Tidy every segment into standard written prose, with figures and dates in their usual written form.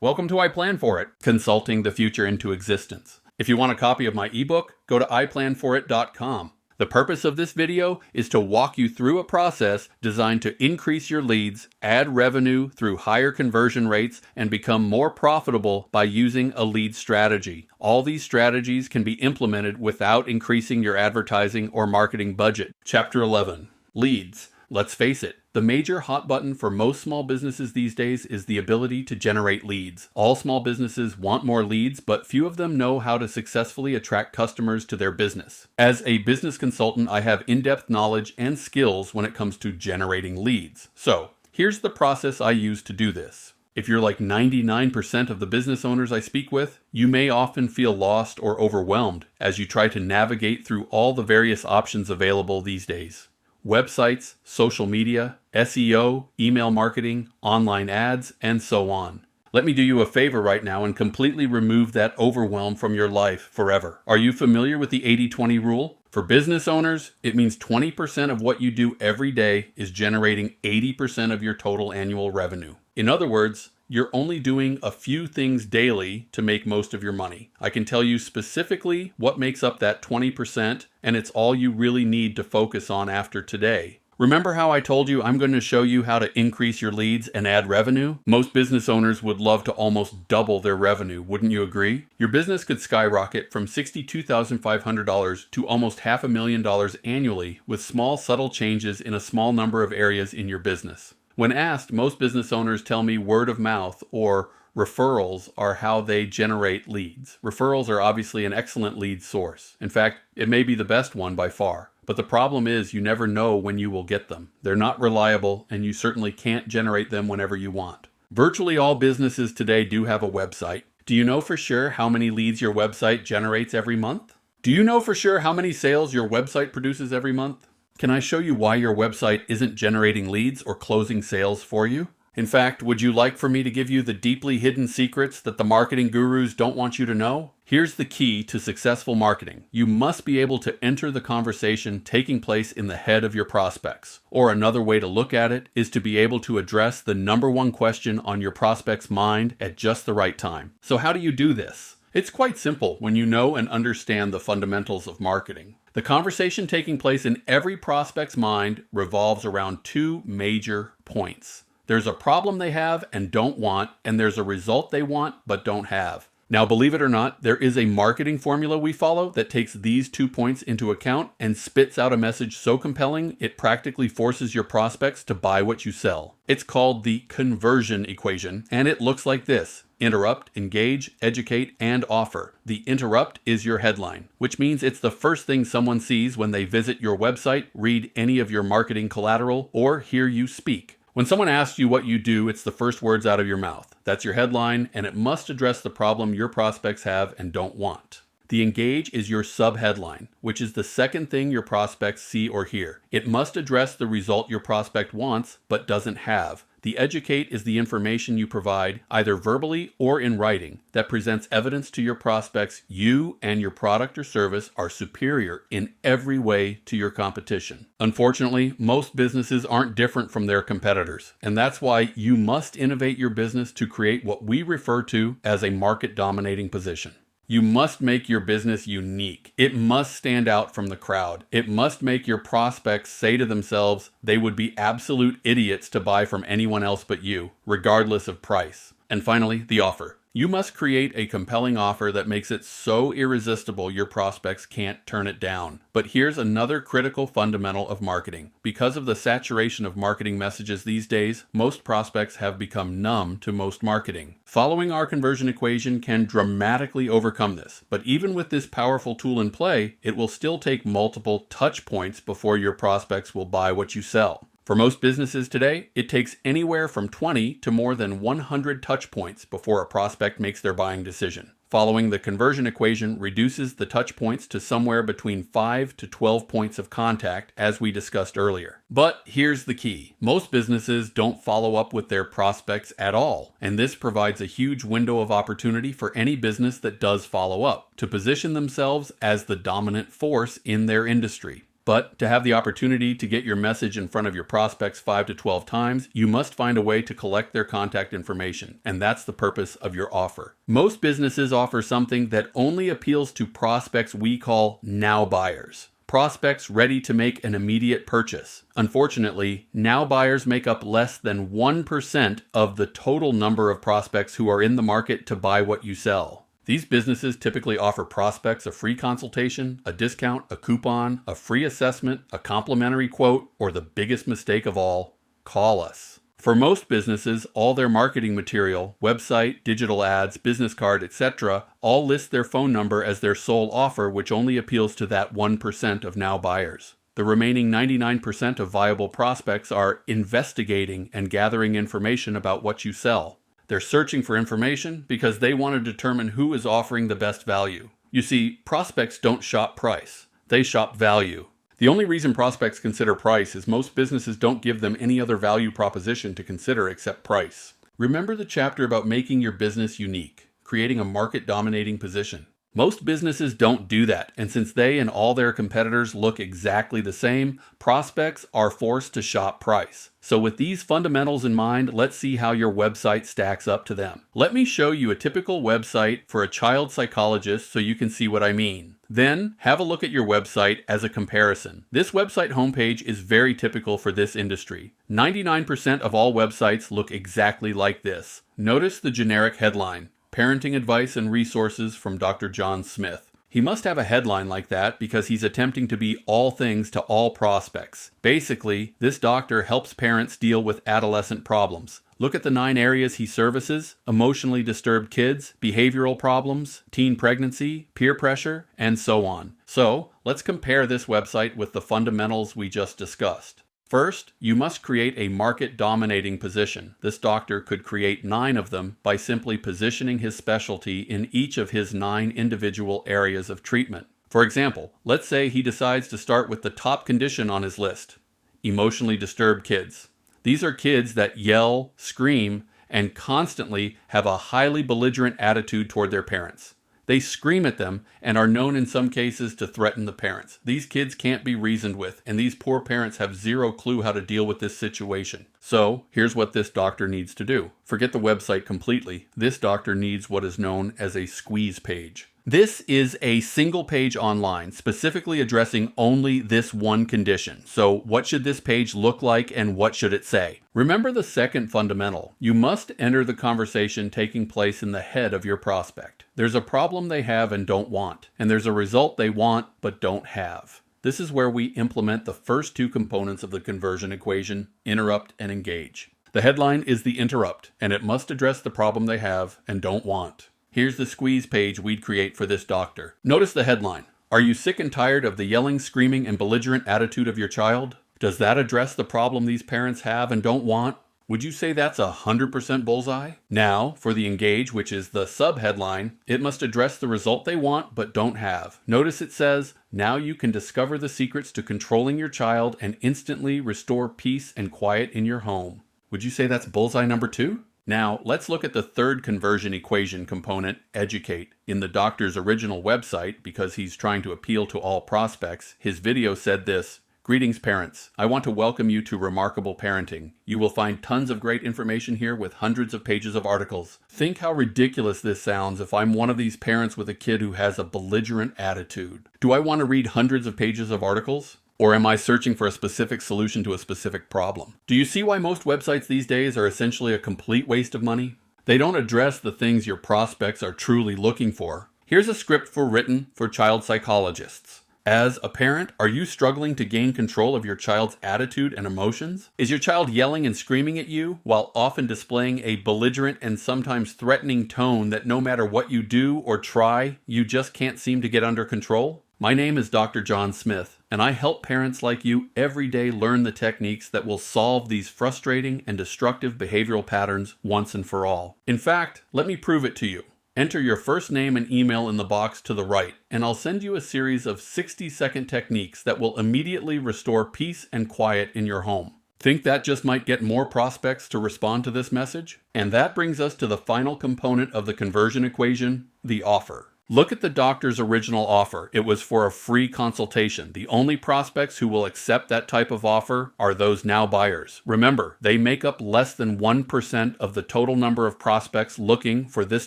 Welcome to I Plan For It, Consulting the Future into Existence. If you want a copy of my ebook, go to iplanforit.com. The purpose of this video is to walk you through a process designed to increase your leads, add revenue through higher conversion rates, and become more profitable by using a lead strategy. All these strategies can be implemented without increasing your advertising or marketing budget. Chapter 11. Leads. Let's face it, the major hot button for most small businesses these days is the ability to generate leads. All small businesses want more leads, but few of them know how to successfully attract customers to their business. As a business consultant, I have in-depth knowledge and skills when it comes to generating leads. So, here's the process I use to do this. If you're like 99% of the business owners I speak with, you may often feel lost or overwhelmed as you try to navigate through all the various options available these days. Websites, social media, SEO, email marketing, online ads, and so on. Let me do you a favor right now and completely remove that overwhelm from your life forever. Are you familiar with the 80-20 rule? For business owners, it means 20% of what you do every day is generating 80% of your total annual revenue. In other words, you're only doing a few things daily to make most of your money. I can tell you specifically what makes up that 20%, and it's all you really need to focus on after today. Remember how I told you I'm going to show you how to increase your leads and add revenue? Most business owners would love to almost double their revenue, wouldn't you agree? Your business could skyrocket from $62,500 to almost $500,000 annually with small, subtle changes in a small number of areas in your business. When asked, most business owners tell me word of mouth or referrals are how they generate leads. Referrals are obviously an excellent lead source. In fact, it may be the best one by far. But the problem is you never know when you will get them. They're not reliable, and you certainly can't generate them whenever you want. Virtually all businesses today do have a website. Do you know for sure how many leads your website generates every month? Do you know for sure how many sales your website produces every month? Can I show you why your website isn't generating leads or closing sales for you? In fact, would you like for me to give you the deeply hidden secrets that the marketing gurus don't want you to know? Here's the key to successful marketing. You must be able to enter the conversation taking place in the head of your prospects. Or another way to look at it is to be able to address the number one question on your prospect's mind at just the right time. So how do you do this? It's quite simple when you know and understand the fundamentals of marketing. The conversation taking place in every prospect's mind revolves around two major points. There's a problem they have and don't want, and there's a result they want but don't have. Now, believe it or not, there is a marketing formula we follow that takes these 2 points into account and spits out a message so compelling it practically forces your prospects to buy what you sell. It's called the conversion equation, and it looks like this. Interrupt, engage, educate, and offer. The interrupt is your headline, which means it's the first thing someone sees when they visit your website, read any of your marketing collateral, or hear you speak. When someone asks you what you do, it's the first words out of your mouth. That's your headline, and it must address the problem your prospects have and don't want. The engage is your subheadline, which is the second thing your prospects see or hear. It must address the result your prospect wants, but doesn't have. The educate is the information you provide, either verbally or in writing, that presents evidence to your prospects you and your product or service are superior in every way to your competition. Unfortunately, most businesses aren't different from their competitors, and that's why you must innovate your business to create what we refer to as a market-dominating position. You must make your business unique. It must stand out from the crowd. It must make your prospects say to themselves they would be absolute idiots to buy from anyone else but you, regardless of price. And finally, the offer. You must create a compelling offer that makes it so irresistible your prospects can't turn it down. But here's another critical fundamental of marketing. Because of the saturation of marketing messages these days, most prospects have become numb to most marketing. Following our conversion equation can dramatically overcome this, but even with this powerful tool in play, it will still take multiple touch points before your prospects will buy what you sell. For most businesses today, it takes anywhere from 20 to more than 100 touch points before a prospect makes their buying decision. Following the conversion equation reduces the touch points to somewhere between 5 to 12 points of contact, as we discussed earlier. But here's the key. Most businesses don't follow up with their prospects at all, and this provides a huge window of opportunity for any business that does follow up to position themselves as the dominant force in their industry. But to have the opportunity to get your message in front of your prospects 5 to 12 times, you must find a way to collect their contact information, and that's the purpose of your offer. Most businesses offer something that only appeals to prospects we call now buyers. Prospects ready to make an immediate purchase. Unfortunately, now buyers make up less than 1% of the total number of prospects who are in the market to buy what you sell. These businesses typically offer prospects a free consultation, a discount, a coupon, a free assessment, a complimentary quote, or the biggest mistake of all, call us. For most businesses, all their marketing material, website, digital ads, business card, etc., all list their phone number as their sole offer, which only appeals to that 1% of now buyers. The remaining 99% of viable prospects are investigating and gathering information about what you sell. They're searching for information because they want to determine who is offering the best value. You see, prospects don't shop price. They shop value. The only reason prospects consider price is most businesses don't give them any other value proposition to consider except price. Remember the chapter about making your business unique, creating a market-dominating position. Most businesses don't do that, and since they and all their competitors look exactly the same, prospects are forced to shop price. So with these fundamentals in mind, let's see how your website stacks up to them. Let me show you a typical website for a child psychologist so you can see what I mean. Then, have a look at your website as a comparison. This website homepage is very typical for this industry. 99% of all websites look exactly like this. Notice the generic headline. Parenting advice and resources from Dr. John Smith. He must have a headline like that because he's attempting to be all things to all prospects. Basically, this doctor helps parents deal with adolescent problems. Look at the 9 areas he services: emotionally disturbed kids, behavioral problems, teen pregnancy, peer pressure, and so on. So, let's compare this website with the fundamentals we just discussed. First, you must create a market-dominating position. This doctor could create 9 of them by simply positioning his specialty in each of his 9 individual areas of treatment. For example, let's say he decides to start with the top condition on his list: emotionally disturbed kids. These are kids that yell, scream, and constantly have a highly belligerent attitude toward their parents. They scream at them and are known in some cases to threaten the parents. These kids can't be reasoned with, and these poor parents have zero clue how to deal with this situation. So, here's what this doctor needs to do. Forget the website completely. This doctor needs what is known as a squeeze page. This is a single page online, specifically addressing only this one condition. So what should this page look like and what should it say? Remember the second fundamental. You must enter the conversation taking place in the head of your prospect. There's a problem they have and don't want, and there's a result they want but don't have. This is where we implement the first 2 components of the conversion equation: interrupt and engage. The headline is the interrupt, and it must address the problem they have and don't want. Here's the squeeze page we'd create for this doctor. Notice the headline. Are you sick and tired of the yelling, screaming, and belligerent attitude of your child? Does that address the problem these parents have and don't want? Would you say that's 100% bullseye? Now, for the engage, which is the sub-headline, it must address the result they want but don't have. Notice it says, now you can discover the secrets to controlling your child and instantly restore peace and quiet in your home. Would you say that's bullseye number 2? Now, let's look at the third conversion equation component, educate. In the doctor's original website, because he's trying to appeal to all prospects, his video said this: Greetings parents, I want to welcome you to Remarkable Parenting. You will find tons of great information here with hundreds of pages of articles. Think how ridiculous this sounds if I'm one of these parents with a kid who has a belligerent attitude. Do I want to read hundreds of pages of articles? Or am I searching for a specific solution to a specific problem? Do you see why most websites these days are essentially a complete waste of money? They don't address the things your prospects are truly looking for. Here's a script written for child psychologists. As a parent, are you struggling to gain control of your child's attitude and emotions? Is your child yelling and screaming at you while often displaying a belligerent and sometimes threatening tone that no matter what you do or try, you just can't seem to get under control? My name is Dr. John Smith, and I help parents like you every day learn the techniques that will solve these frustrating and destructive behavioral patterns once and for all. In fact, let me prove it to you. Enter your first name and email in the box to the right, and I'll send you a series of 60-second techniques that will immediately restore peace and quiet in your home. Think that just might get more prospects to respond to this message? And that brings us to the final component of the conversion equation, the offer. Look at the doctor's original offer. It was for a free consultation. The only prospects who will accept that type of offer are those now buyers. Remember, they make up less than 1% of the total number of prospects looking for this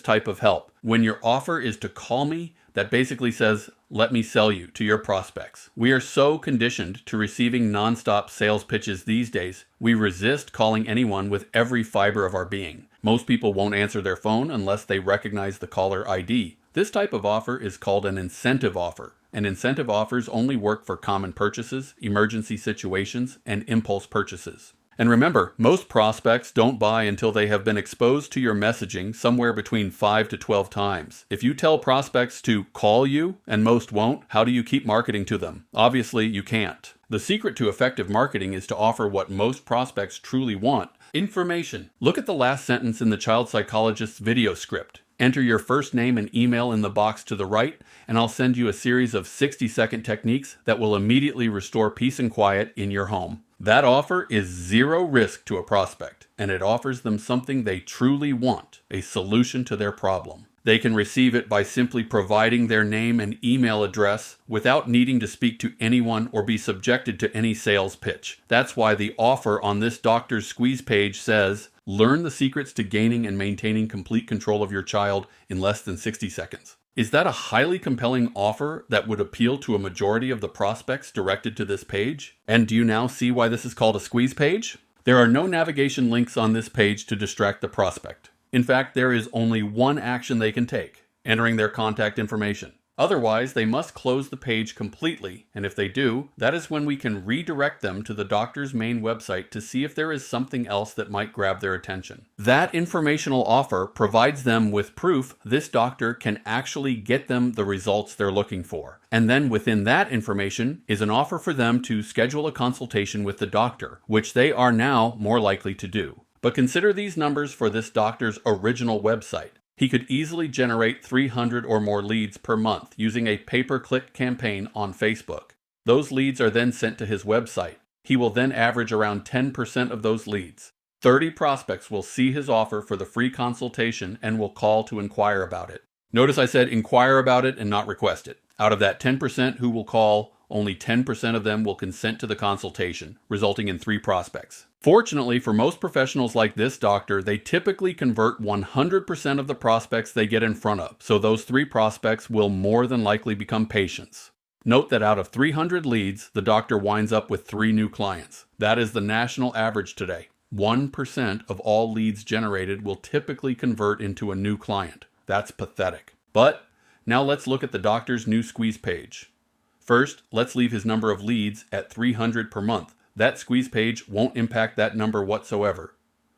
type of help. When your offer is to call me, that basically says, let me sell you to your prospects. We are so conditioned to receiving nonstop sales pitches these days, we resist calling anyone with every fiber of our being. Most people won't answer their phone unless they recognize the caller ID. This type of offer is called an incentive offer, and incentive offers only work for common purchases, emergency situations, and impulse purchases. And remember, most prospects don't buy until they have been exposed to your messaging somewhere between 5 to 12 times. If you tell prospects to call you, and most won't, how do you keep marketing to them? Obviously, you can't. The secret to effective marketing is to offer what most prospects truly want: information. Look at the last sentence in the child psychologist's video script. Enter your first name and email in the box to the right, and I'll send you a series of 60-second techniques that will immediately restore peace and quiet in your home. That offer is zero risk to a prospect, and it offers them something they truly want, a solution to their problem. They can receive it by simply providing their name and email address without needing to speak to anyone or be subjected to any sales pitch. That's why the offer on this doctor's squeeze page says, learn the secrets to gaining and maintaining complete control of your child in less than 60 seconds. Is that a highly compelling offer that would appeal to a majority of the prospects directed to this page? And do you now see why this is called a squeeze page? There are no navigation links on this page to distract the prospect. In fact, there is only one action they can take: entering their contact information. Otherwise, they must close the page completely, and if they do, that is when we can redirect them to the doctor's main website to see if there is something else that might grab their attention. That informational offer provides them with proof this doctor can actually get them the results they're looking for. And then within that information is an offer for them to schedule a consultation with the doctor, which they are now more likely to do. But consider these numbers for this doctor's original website. He could easily generate 300 or more leads per month using a pay-per-click campaign on Facebook. Those leads are then sent to his website. He will then average around 10% of those leads. 30 prospects will see his offer for the free consultation and will call to inquire about it. Notice I said inquire about it and not request it. Out of that 10% who will call, only 10% of them will consent to the consultation, resulting in 3 prospects. Fortunately for most professionals like this doctor, they typically convert 100% of the prospects they get in front of, so those 3 prospects will more than likely become patients. Note that out of 300 leads, the doctor winds up with 3 new clients. That is the national average today. 1% of all leads generated will typically convert into a new client. That's pathetic. But now let's look at the doctor's new squeeze page. First, let's leave his number of leads at 300 per month. That squeeze page won't impact that number whatsoever.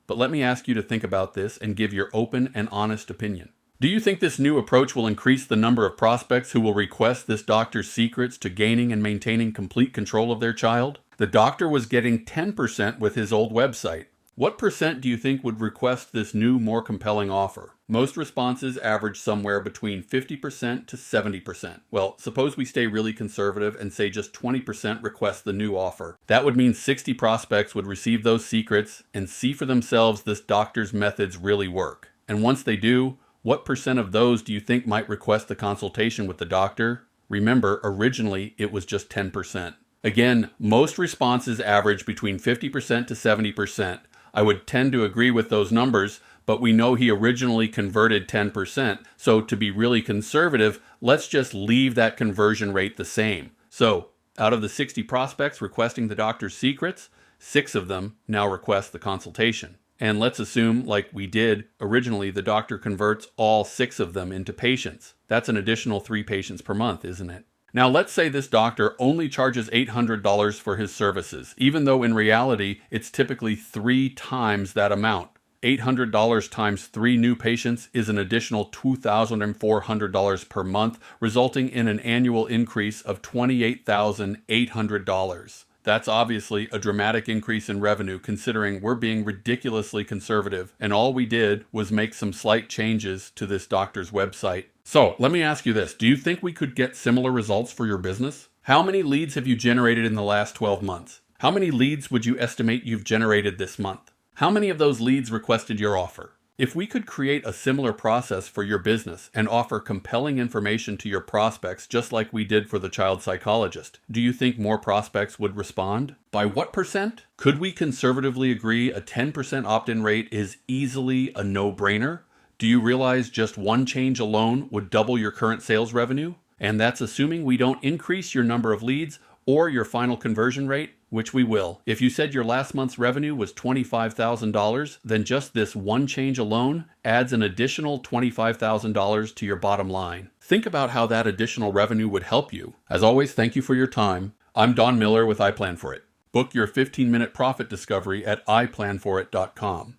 But let me ask you to think about this and give your open and honest opinion. Do you think this new approach will increase the number of prospects who will request this doctor's secrets to gaining and maintaining complete control of their child? The doctor was getting 10% with his old website. What percent do you think would request this new, more compelling offer? Most responses average somewhere between 50% to 70%. Well, suppose we stay really conservative and say just 20% request the new offer. That would mean 60 prospects would receive those secrets and see for themselves this doctor's methods really work. And once they do, what percent of those do you think might request the consultation with the doctor? Remember, originally it was just 10%. Again, most responses average between 50% to 70%. I would tend to agree with those numbers, but we know he originally converted 10%, so to be really conservative, let's just leave that conversion rate the same. So, out of the 60 prospects requesting the doctor's secrets, 6 of them now request the consultation. And let's assume, like we did originally, the doctor converts all 6 of them into patients. That's an additional 3 patients per month, isn't it? Now let's say this doctor only charges $800 for his services, even though in reality it's typically 3 times that amount. $800 times 3 new patients is an additional $2,400 per month, resulting in an annual increase of $28,800. That's obviously a dramatic increase in revenue considering we're being ridiculously conservative and all we did was make some slight changes to this doctor's website. So let me ask you this, do you think we could get similar results for your business? How many leads have you generated in the last 12 months? How many leads would you estimate you've generated this month? How many of those leads requested your offer? If we could create a similar process for your business and offer compelling information to your prospects just like we did for the child psychologist, do you think more prospects would respond? By what percent? Could we conservatively agree a 10% opt-in rate is easily a no-brainer? Do you realize just one change alone would double your current sales revenue? And that's assuming we don't increase your number of leads or your final conversion rate, which we will. If you said your last month's revenue was $25,000, then just this one change alone adds an additional $25,000 to your bottom line. Think about how that additional revenue would help you. As always, thank you for your time. I'm Don Miller with iPlanForIt. Book your 15-minute profit discovery at iPlanForIt.com.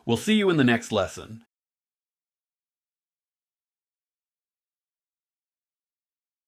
We'll see you in the next lesson.